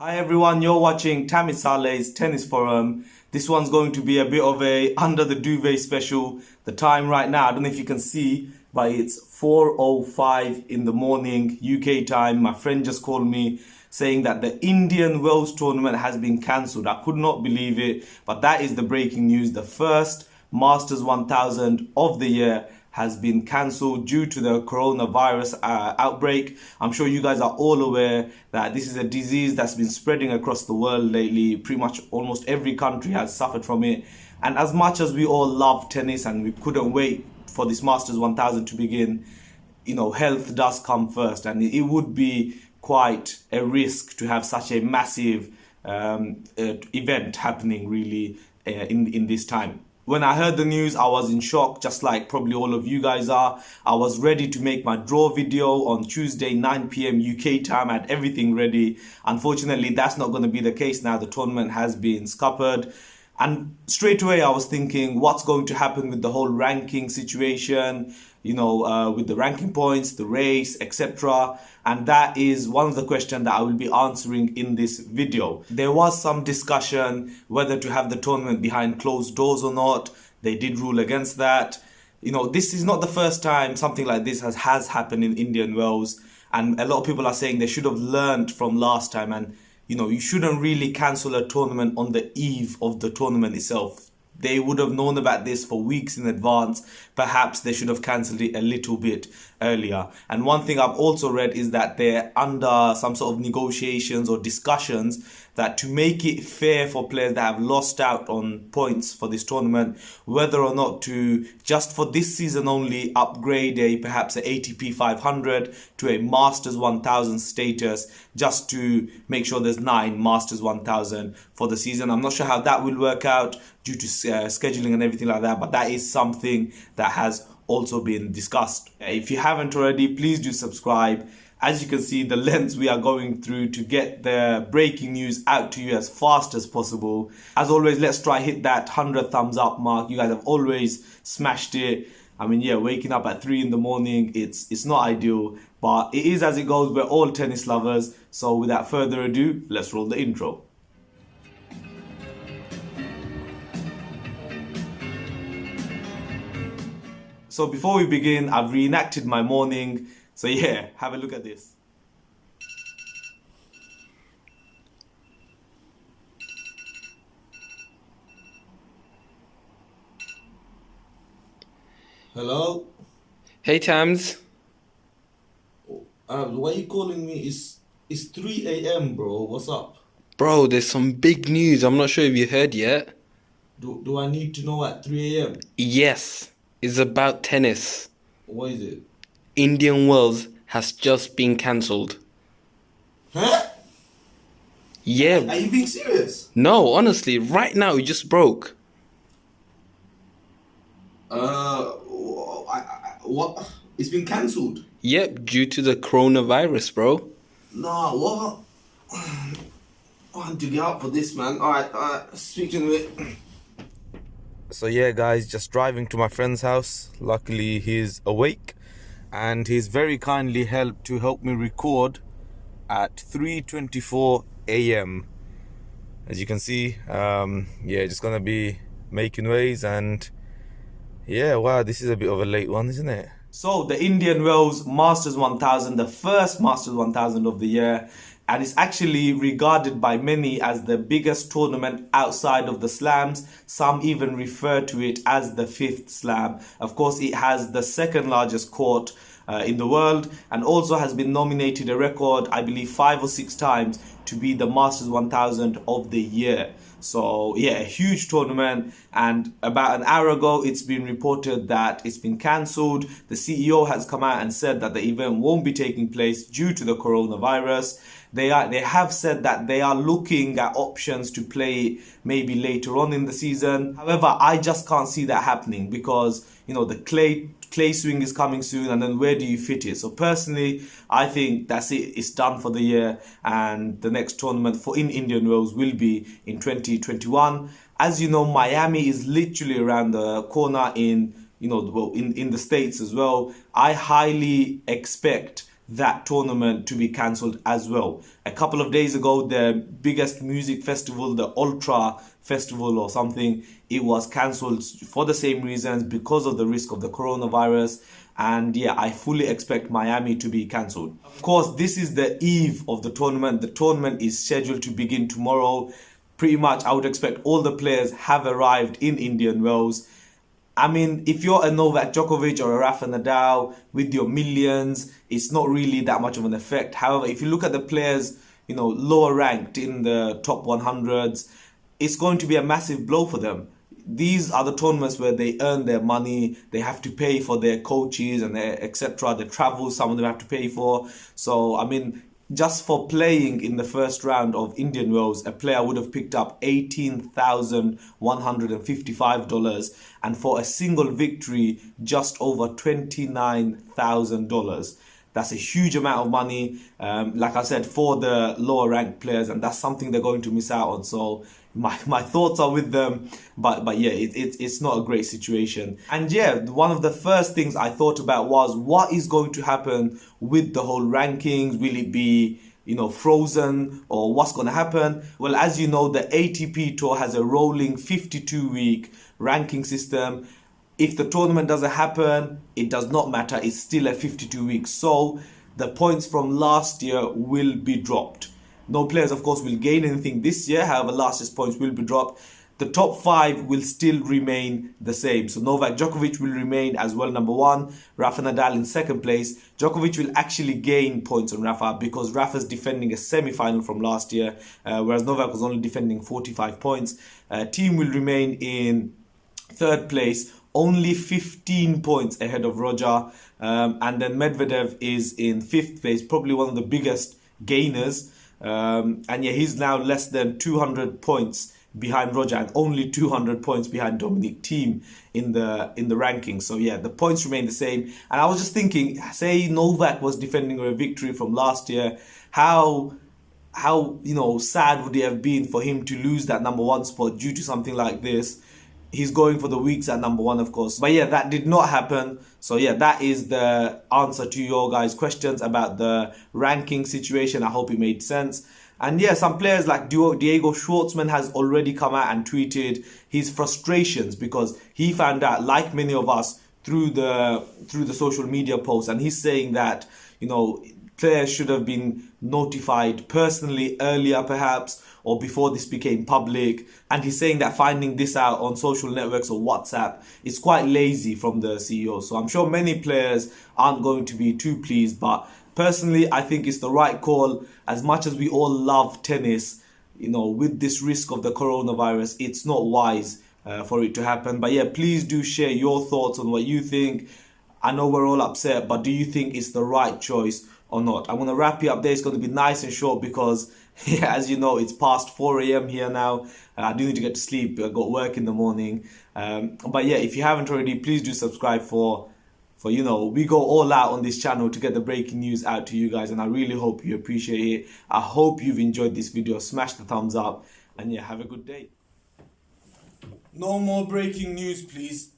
Hi everyone, you're watching Tammy Saleh's Tennis Forum. This one's going to be a bit of a under the duvet special. The time right now, I don't know if you can see, but it's 4:05 in the morning UK time. My friend just called me saying that the Indian Wells tournament has been cancelled. I could not believe it, but that is the breaking news. The first Masters 1000 of the year has been cancelled due to the coronavirus outbreak. I'm sure you guys are all aware that this is a disease that's been spreading across the world lately. Pretty much almost every country has suffered from it. And as much as we all love tennis and we couldn't wait for this Masters 1000 to begin, health does come first, and it would be quite a risk to have such a massive event happening really in this time. When I heard the news, I was in shock, just like probably all of you guys are. I was ready to make my draw video on Tuesday, 9 p.m. UK time. I had everything ready. Unfortunately, that's not going to be the case now. The tournament has been scuppered. And straight away, I was thinking, what's going to happen with the whole ranking situation, with the ranking points, the race, etc. And that is one of the questions that I will be answering in this video. There was some discussion whether to have the tournament behind closed doors or not. They did rule against that. This is not the first time something like this has happened in Indian Wells. And a lot of people are saying they should have learned from last time. And you shouldn't really cancel a tournament on the eve of the tournament itself. They would have known about this for weeks in advance. Perhaps they should have cancelled it a little bit earlier. And one thing I've also read is that they're under some sort of negotiations or discussions that to make it fair for players that have lost out on points for this tournament, whether or not to just for this season only upgrade perhaps a ATP 500 to a Masters 1000 status, just to make sure there's 9 Masters 1000 for the season. I'm not sure how that will work out due to scheduling and everything like that, but that is something that has also been discussed. If you haven't already, please do subscribe. As you can see, the lengths we are going through to get the breaking news out to you as fast as possible. As always, let's try hit that 100 thumbs up mark. You guys have always smashed it. I mean, yeah, waking up at 3 in the morning, it's not ideal, but it is as it goes. We're all tennis lovers. So without further ado, let's roll the intro. So before we begin, I've reenacted my morning. So yeah, have a look at this. Hello? Hey Tams. Why are you calling me? It's 3 a.m. bro. What's up? Bro, there's some big news. I'm not sure if you heard yet. Do I need to know at 3 a.m.? Yes, it's about tennis. What is it? Indian Wells has just been cancelled. Huh? Yeah. Are you being serious? No, honestly, right now it just broke. What? It's been cancelled? Yep, due to the coronavirus, bro. Nah, what? I have to get up for this, man. Alright, speak to me. So yeah, guys, just driving to my friend's house. Luckily, he's awake, and he's very kindly helped me record at 3:24 a.m. As you can see, yeah, just gonna be making waves, and yeah, wow, this is a bit of a late one, isn't it? So the Indian Wells Masters 1000, the first Masters 1000 of the year, and it's actually regarded by many as the biggest tournament outside of the slams. Some even refer to it as the 5th slam. Of course, it has the second largest court in the world, and also has been nominated a record, I believe, 5 or 6 times to be the Masters 1000 of the year. So yeah, a huge tournament, and about an hour ago it's been reported that it's been cancelled. The CEO has come out and said that the event won't be taking place due to the coronavirus. They have said that they are looking at options to play maybe later on in the season. However, I just can't see that happening because the clay swing is coming soon, and then where do you fit it? So personally, I think that's it. It's done for the year, and the next tournament in Indian Wells will be in 2021. As you know, Miami is literally around the corner in the States as well. I highly expect that tournament to be cancelled as well. A couple of days ago, the biggest music festival, the Ultra Festival or something, it was cancelled for the same reasons, because of the risk of the coronavirus. And yeah, I fully expect Miami to be cancelled. Of course, this is the eve of the tournament. The tournament is scheduled to begin tomorrow. Pretty much, I would expect all the players have arrived in Indian Wells. I mean, if you're a Novak Djokovic or a Rafa Nadal with your millions, it's not really that much of an effect. However, if you look at the players, lower ranked in the top 100s, it's going to be a massive blow for them. These are the tournaments where they earn their money, they have to pay for their coaches and etc. The travel, some of them have to pay for. So, I mean, just for playing in the first round of Indian Wells, a player would have picked up $18,155, and for a single victory, just over $29,000. That's a huge amount of money, like I said, for the lower ranked players, and that's something they're going to miss out on. So my thoughts are with them, but yeah, it's not a great situation. And yeah, one of the first things I thought about was, what is going to happen with the whole rankings? Will it be frozen, or what's going to happen? Well, as you know, the ATP Tour has a rolling 52-week ranking system. If the tournament doesn't happen, it does not matter. It's still at 52 weeks. So the points from last year will be dropped. No players, of course, will gain anything this year. However, last year's points will be dropped. The top 5 will still remain the same. So Novak Djokovic will remain as well number 1. Rafa Nadal in second place. Djokovic will actually gain points on Rafa, because Rafa's defending a semi-final from last year, whereas Novak was only defending 45 points. Team will remain in third place, only 15 points ahead of Roger. And then Medvedev is in 5th place, probably one of the biggest gainers. And yeah, he's now less than 200 points behind Roger, and only 200 points behind Dominic Thiem in the rankings. So yeah, the points remain the same. And I was just thinking, say Novak was defending a victory from last year, how sad would it have been for him to lose that number 1 spot due to something like this? He's going for the weeks at number 1, of course. But yeah, that did not happen. So yeah, that is the answer to your guys' questions about the ranking situation. I hope it made sense. And yeah, some players like Diego Schwartzman has already come out and tweeted his frustrations, because he found out, like many of us, through the social media posts, and he's saying that players should have been notified personally earlier, perhaps, or before this became public. And he's saying that finding this out on social networks or WhatsApp is quite lazy from the CEO. So I'm sure many players aren't going to be too pleased, but personally, I think it's the right call. As much as we all love tennis, with this risk of the coronavirus, it's not wise for it to happen. But yeah, please do share your thoughts on what you think. I know we're all upset, but do you think it's the right choice or not? I'm going to wrap it up there. It's going to be nice and short because, yeah, as you know, it's past 4 a.m. here now. I do need to get to sleep. I've got work in the morning. But yeah, if you haven't already, please do subscribe for we go all out on this channel to get the breaking news out to you guys, and I really hope you appreciate it. I hope you've enjoyed this video. Smash the thumbs up, and yeah, have a good day. No more breaking news, please.